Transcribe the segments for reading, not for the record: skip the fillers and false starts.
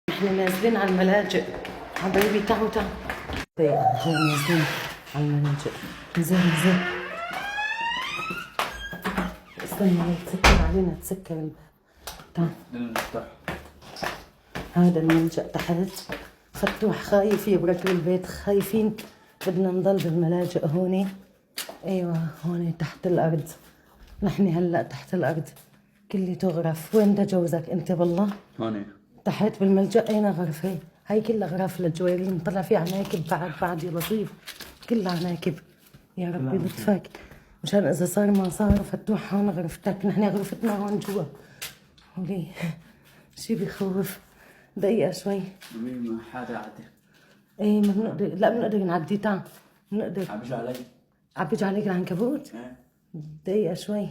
احنا نازلين على الملاجئ حبايبي، تعوا تعوا. نازلين على الملاجئ. انزل انزل، استنى لا تسكر علينا، تسكر الباب. تعال. هذا الملجأ تحت. فتوح خايف يبرك بالبيت، خايفين. بدنا نضل بالملاجئ هوني. ايوه هوني تحت الارض. نحن هلا تحت الارض كلي تغرف. وين ده جوزك انت؟ والله هوني تحت بالملجأ. اين غرفة؟ هاي كلها غرف للجويرين. طلع في عناكب بعد يا لطيف، كلها عناكب. يا ربي لطفك، مشان اذا صار ما صار. فتوح هون غرفتك، نحن غرفتنا هون جوا. ولي شي بخوف. دقيقة شوي. ما حدا عدي. ايه ما بنقدر، لا بنقدر نعدي. تعال بنقدر. عم بيجي علي. عم بيجي عليك العنكبوت؟ ايه دقيقة شوي.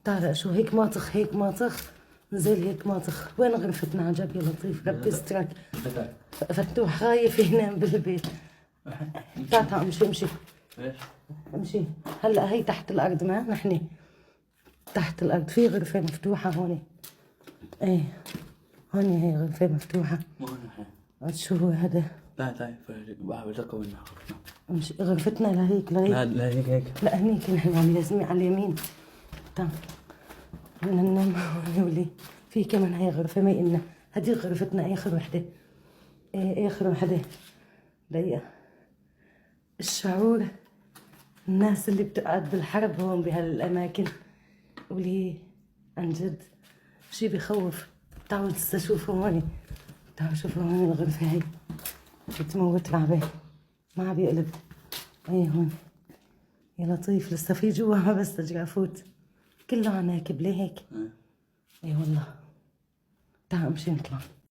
تعال شو هيك ماطخ، هيك ماطخ. نزل هيك ماطخ. وين غرفتنا عجب يا لطيف؟ ربي يسترك. فتوح خايف ينام بالبيت. تعال تعال امشي امشي ليش؟ امشي. هلا هي تحت الارض، ما نحن تحت الارض. في غرفة مفتوحة هون. ايه هون هي غرفة مفتوحة. مو هون. شو هو هذا؟ لا بحاول اتذكر وين غرفتنا. مش غرفتنا لهيك لهيك. لا هيك لا هنيك نحن عم يزمي على اليمين. تعال بدنا ننام هون. ولي في كمان هي غرفة ما إلنا. هدي غرفتنا آخر وحدة. إيه آخر وحدة. دقيقة. الشعور الناس اللي بتقعد بالحرب هون بهالأماكن. ولي عن جد شي بخوف. تعالوا تشوفوا هون. تعالوا شوفوا هون الغرفة هي. بتموت رعبة، ما عم بيقلب. ايه هون يا لطيف. لسه في جوا، ما بسترجع افوت. كله عناكب ليه هيك؟ ايه والله. تعال امشي نطلع.